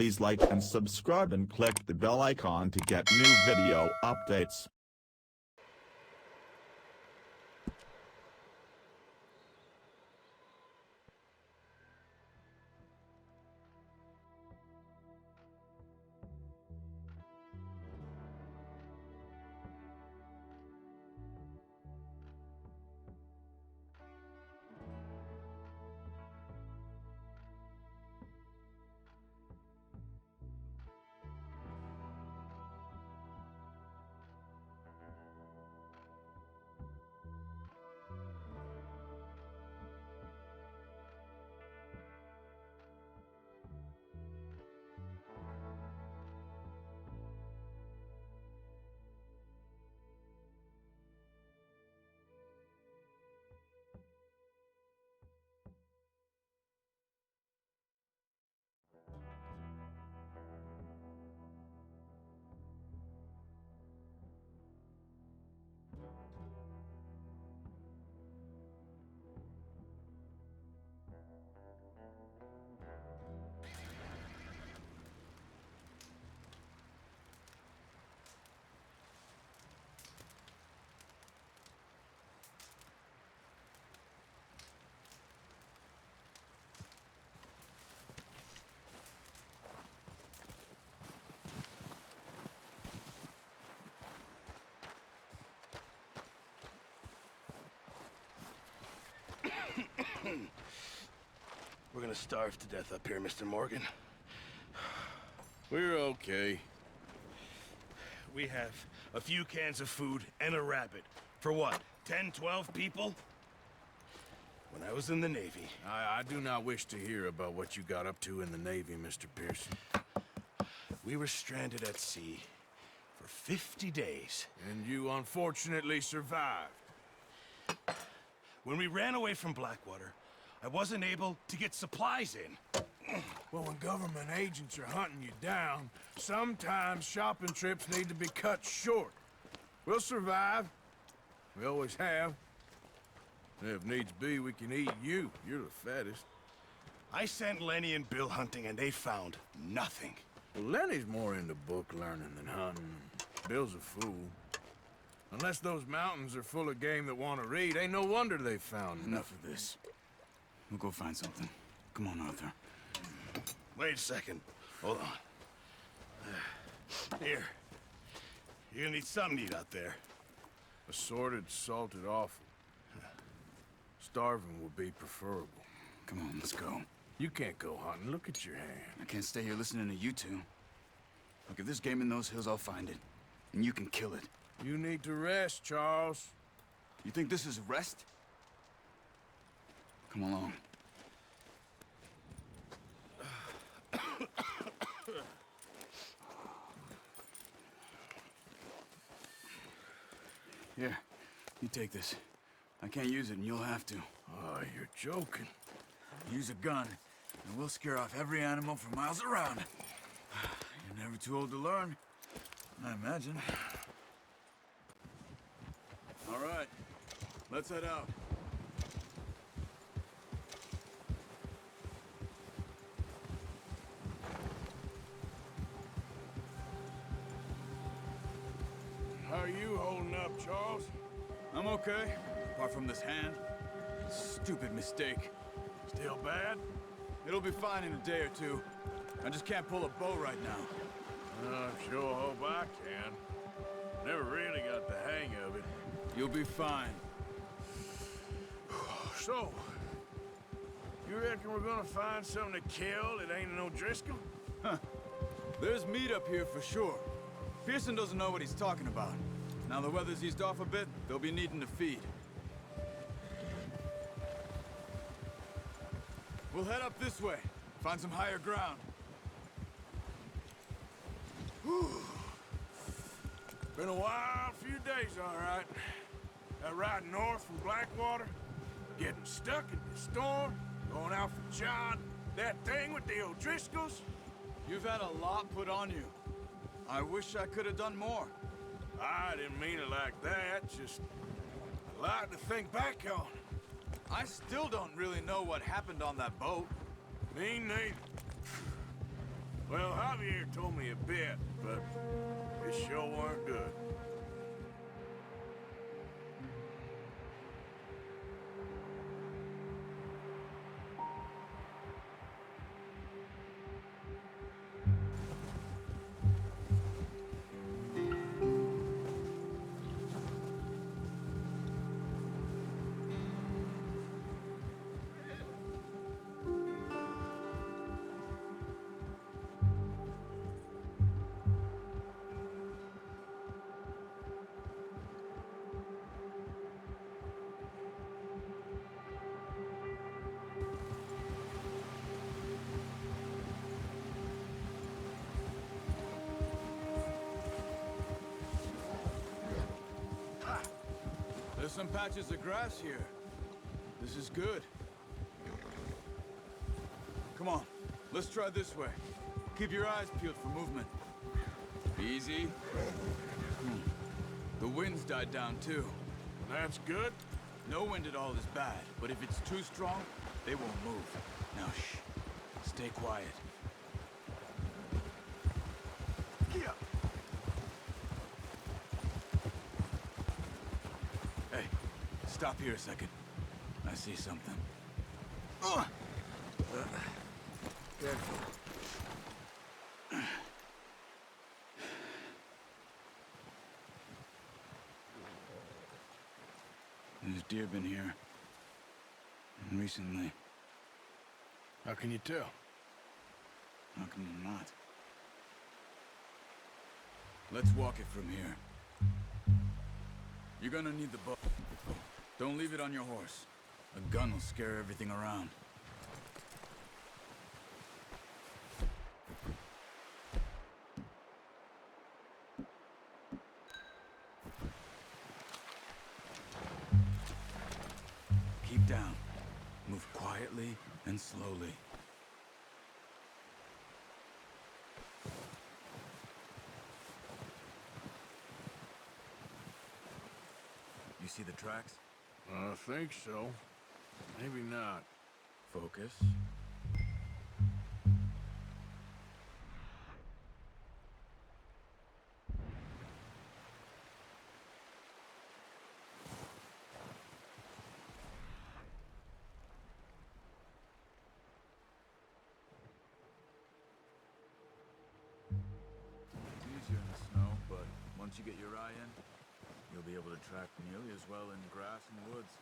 Please like and subscribe and click the bell icon to get new video updates. We're gonna starve to death up here, Mr. Morgan. We're okay. We have a few cans of food and a rabbit. For what, 10, 12 people? When I was in the Navy... I do not wish to hear about what you got up to in the Navy, Mr. Pearson. We were stranded at sea for 50 days. And you unfortunately survived. When we ran away from Blackwater, I wasn't able to get supplies in. Well, when government agents are hunting you down, sometimes shopping trips need to be cut short. We'll survive. We always have. If needs be, we can eat you. You're the fattest. I sent Lenny and Bill hunting, and they found nothing. Well, Lenny's more into book learning than hunting. Bill's a fool. Unless those mountains are full of game that want to read, ain't no wonder they found Enough of this. We'll go find something. Come on, Arthur. Wait a second. Hold on. Here. You're gonna need something to eat out there. Assorted, salted offal. Starving would be preferable. Come on, let's go. You can't go hunting. Look at your hand. I can't stay here listening to you two. Look, if there's game in those hills, I'll find it. And you can kill it. You need to rest, Charles. You think this is rest? Come along. Here, you take this. I can't use it, and you'll have to. Oh, you're joking. Use a gun, and we'll scare off every animal for miles around. You're never too old to learn, I imagine. All right, let's head out. How are you holding up, Charles? I'm okay, apart from this hand. Stupid mistake. Still bad? It'll be fine in a day or two. I just can't pull a bow right now. I sure hope I can. Never really got the hang of it. You'll be fine. So, you reckon we're gonna find something to kill that ain't no Driscoll? Huh. There's meat up here for sure. Pearson doesn't know what he's talking about. Now the weather's eased off a bit, they'll be needing to feed. We'll head up this way. Find some higher ground. Whew. Been a wild few days, all right. That ride north from Blackwater, getting stuck in the storm, going out for John, that thing with the O'Driscolls. You've had a lot put on you. I wish I could have done more. I didn't mean it like that, just a lot to think back on. I still don't really know what happened on that boat. Me neither. Well, Javier told me a bit, but it sure weren't good. There's some patches of grass here. This is good. Come on, let's try this way. Keep your eyes peeled for movement. Easy. The wind's died down too. That's good. No wind at all is bad, but if it's too strong, they won't move. Now shh. Stay quiet. Yeah. Hey, stop here a second. I see something. Careful. There's deer been here. Recently. How can you tell? How can you not? Let's walk it from here. You're gonna need the bow. Don't leave it on your horse. A gun will scare everything around. Keep down. Move quietly and slowly. You see the tracks? I think so. Maybe not. Focus. Easier in the snow, but once you get your eye in, you'll be able to track nearly as well in grass and woods.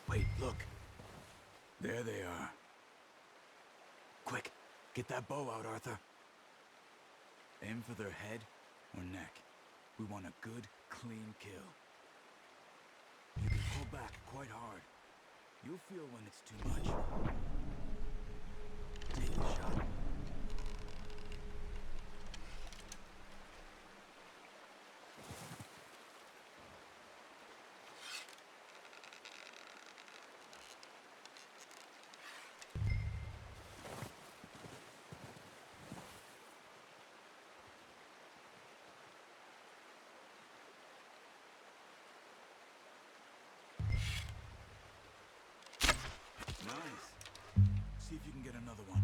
Wait, look. There they are. Quick, get that bow out, Arthur. Aim for their head or neck. We want a good, clean kill. You can pull back quite hard. You'll feel when it's too much. Take the shot. Nice. See if you can get another one.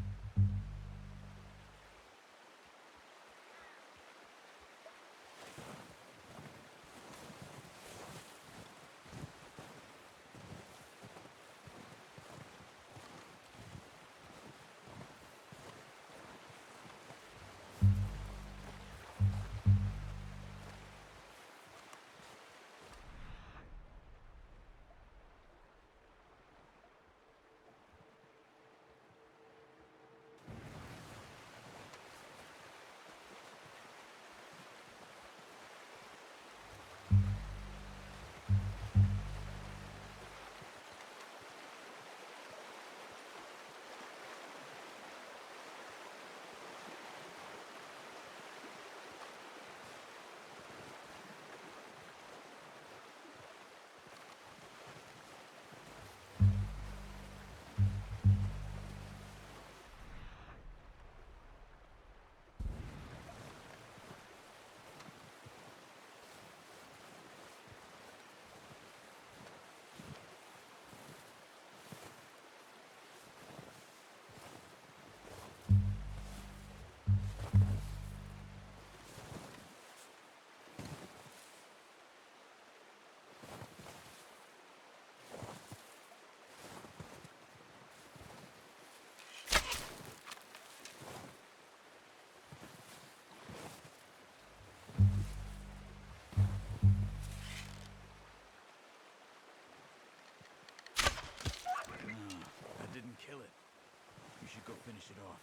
finish it off.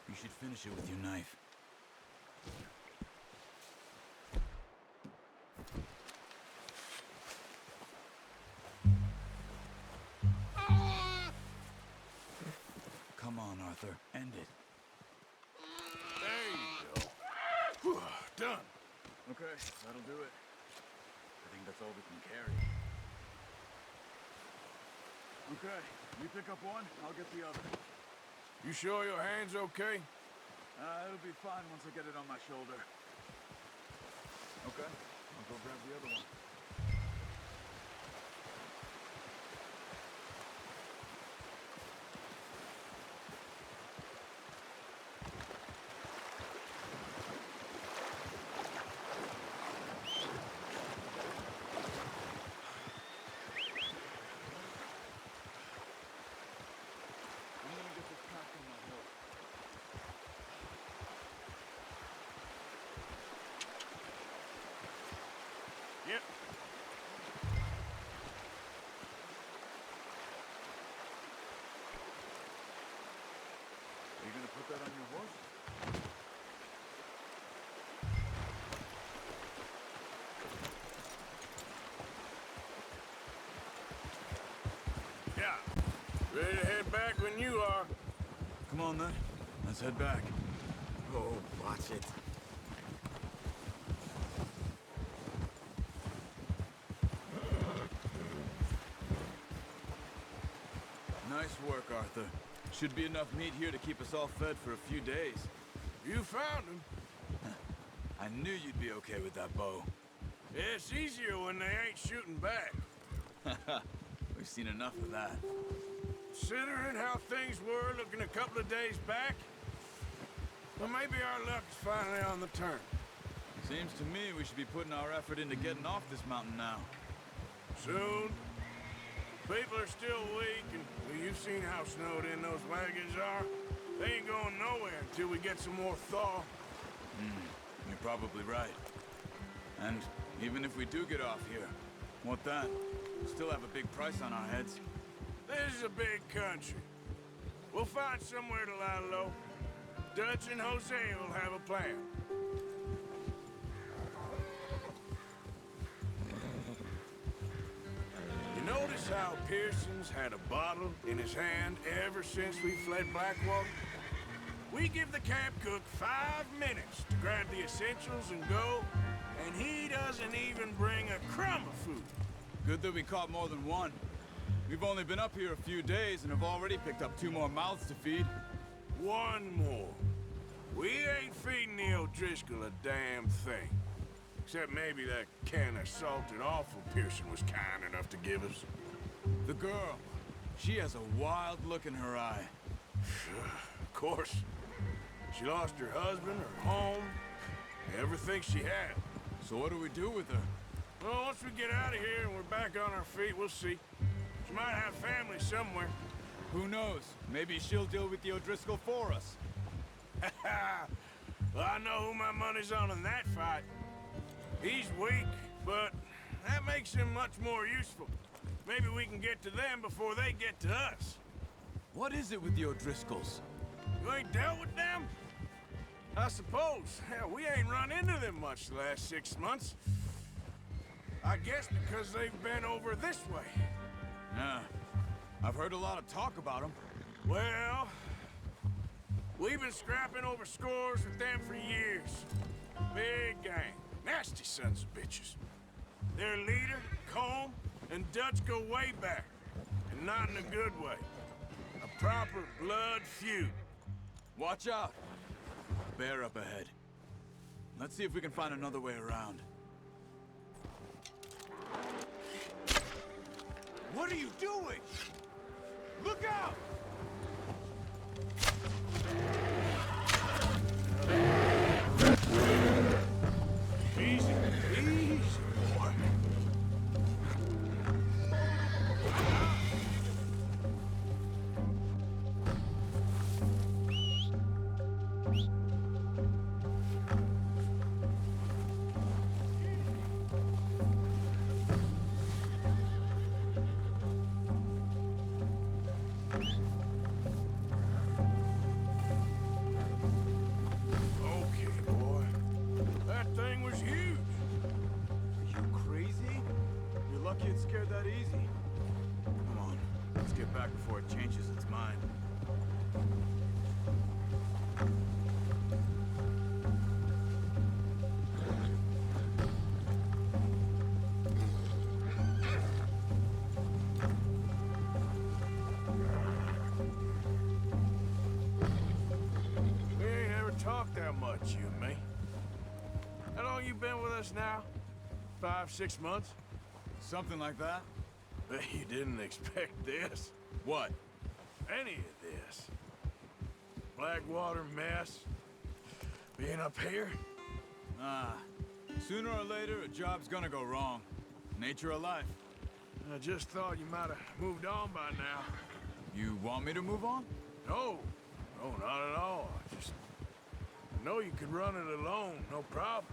You should finish it with your knife. Come on, Arthur. End it. There you go. Whew, done. Okay, that'll do it. I think that's all we can carry. Okay, you pick up one, I'll get the other. You sure your hand's okay? It'll be fine once I get it on my shoulder. Okay, I'll go grab the other one. I'm gonna get this pack on my horse. Yep. Are you gonna put that on your horse? Yeah. Ready to head back when you are. Come on then, let's head back. Oh, watch it. Nice work, Arthur. Should be enough meat here to keep us all fed for a few days. You found him. I knew you'd be okay with that bow. It's easier when they ain't shooting back. We've seen enough of that. Considering how things were looking a couple of days back, well, maybe our luck's finally on the turn. Seems to me we should be putting our effort into getting off this mountain now. Soon. People are still weak, and well, you've seen how snowed in those wagons are. They ain't going nowhere until we get some more thaw. You're probably right. And even if we do get off here, what then? We still have a big price on our heads. This is a big country. We'll find somewhere to lie low. Dutch and Jose will have a plan. You notice how Pearson's had a bottle in his hand ever since we fled Blackwater? We give the camp cook 5 minutes to grab the essentials and go, and he doesn't even bring a crumb of food. Good that we caught more than one. We've only been up here a few days and have already picked up 2 more mouths to feed. One more. We ain't feeding the O'Driscoll a damn thing. Except maybe that can of salted offal Pearson was kind enough to give us. The girl, she has a wild look in her eye. Of course. She lost her husband, her home, everything she had. So what do we do with her? Well, once we get out of here and we're back on our feet, we'll see. She might have family somewhere. Who knows? Maybe she'll deal with the O'Driscoll for us. Well, I know who my money's on in that fight. He's weak, but that makes him much more useful. Maybe we can get to them before they get to us. What is it with the O'Driscolls? You ain't dealt with them? I suppose. Hell, we ain't run into them much the last 6 months. I guess because they've been over this way. Yeah, I've heard a lot of talk about them. Well, we've been scrapping over scores with them for years. Big gang. Nasty sons of bitches. Their leader, Colm, and Dutch go way back. And not in a good way. A proper blood feud. Watch out. Bear up ahead. Let's see if we can find another way around. What are you doing? Look out! Easy, easy, boy. get scared that easy. Come on, let's get back before it changes its mind. We ain't ever talked that much, you and me. How long you been with us now? 5, 6 months? Something like that? Bet you didn't expect this. What? Any of this. Blackwater mess. Being up here? Ah, sooner or later, a job's gonna go wrong. Nature of life. I just thought you might have moved on by now. You want me to move on? No. No, not at all. I know you could run it alone, no problem.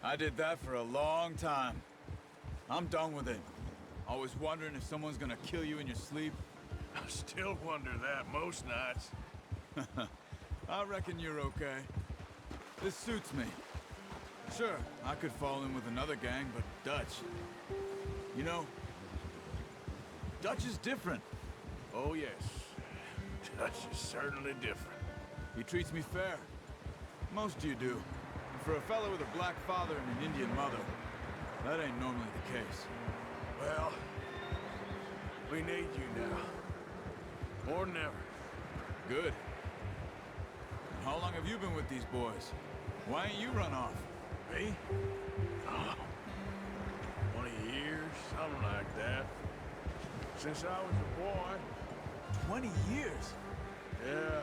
I did that for a long time. I'm done with it. Always wondering if someone's gonna kill you in your sleep. I still wonder that most nights. I reckon you're okay. This suits me. Sure, I could fall in with another gang, but Dutch... You know, Dutch is different. Oh, yes. Dutch is certainly different. He treats me fair. Most of you do. And for a fellow with a black father and an Indian mother, that ain't normally the case. Well, we need you now. More than ever. Good. And how long have you been with these boys? Why ain't you run off? Me? Oh, 20 years, something like that. Since I was a boy. 20 years? Yeah.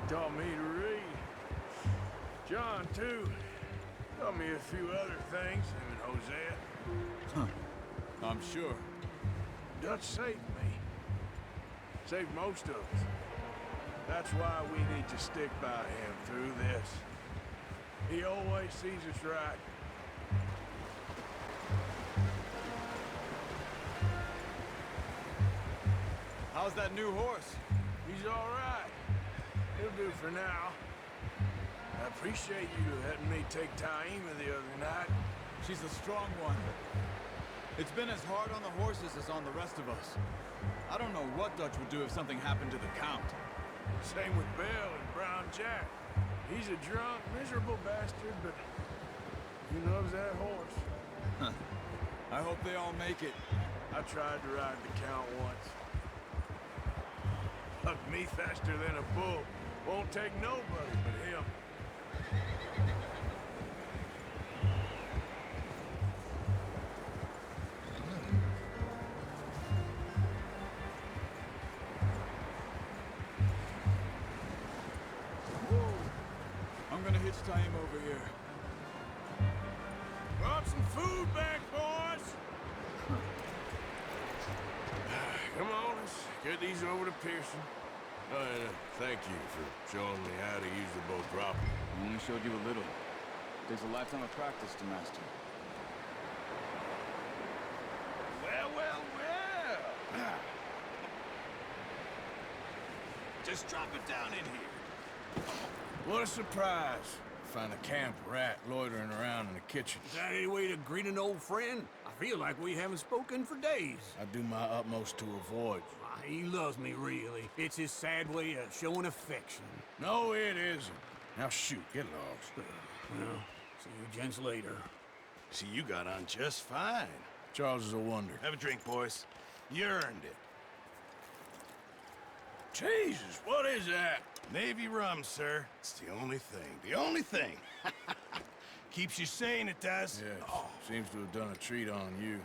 He taught me to read. John, too. Taught me a few other things, him and Hosea. Huh. I'm sure. Dutch saved me. Saved most of us. That's why we need to stick by him through this. He always sees us right. How's that new horse? He's all right. He'll do for now. I appreciate you letting me take Taima the other night. She's a strong one. It's been as hard on the horses as on the rest of us. I don't know what Dutch would do if something happened to the Count. Same with Bill and Brown Jack. He's a drunk, miserable bastard, but he loves that horse. I hope they all make it. I tried to ride the Count once. Hugged me faster than a bull. Won't take nobody but him. I'm gonna hitch Taim over here. Brought some food back, boys! Come on, let's get these over to Pearson. And thank you for showing me how to use the boat properly. I only showed you a little. Takes a lifetime of practice to master. Well, well, well! Just drop it down in here. What a surprise. Find a camp rat loitering around in the kitchen. Is that any way to greet an old friend? I feel like we haven't spoken for days. I do my utmost to avoid you. Ah, he loves me, really. It's his sad way of showing affection. No, it isn't. Now shoot, get lost. Well, see you gents later. See, you got on just fine. Charles is a wonder. Have a drink, boys. You earned it. Jesus, what is that? Navy rum, sir. It's the only thing. The only thing. Keeps you sane, it does. Yes, seems to have done a treat on you.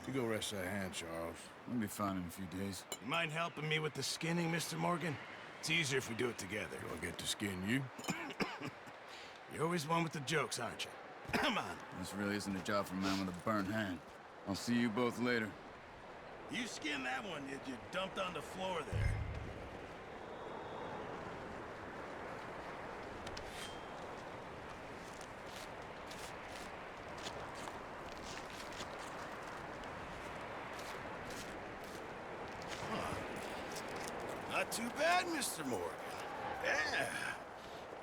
You go rest that hand, Charles. We'll be fine in a few days. You mind helping me with the skinning, Mr. Morgan? It's easier if we do it together. Do I get to skin you? You're always one with the jokes, aren't you? Come on. This really isn't a job for a man with a burnt hand. I'll see you both later. You skinned that one that you dumped on the floor there. Not too bad, Mr. Morgan. Yeah.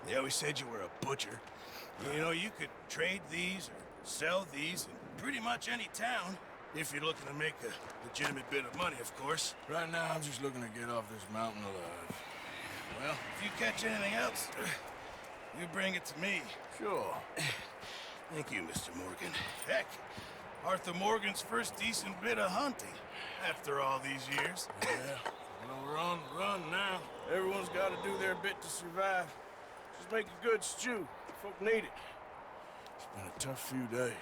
They always said you were a butcher. You know, you could trade these or sell these in pretty much any town. If you're looking to make a legitimate bit of money, of course. Right now, I'm just looking to get off this mountain alive. Well, if you catch anything else, you bring it to me. Sure. Thank you, Mr. Morgan. Heck, Arthur Morgan's first decent bit of hunting after all these years. Yeah. Well, we're on the run now. Everyone's got to do their bit to survive. Just make a good stew. Folk need it. It's been a tough few days.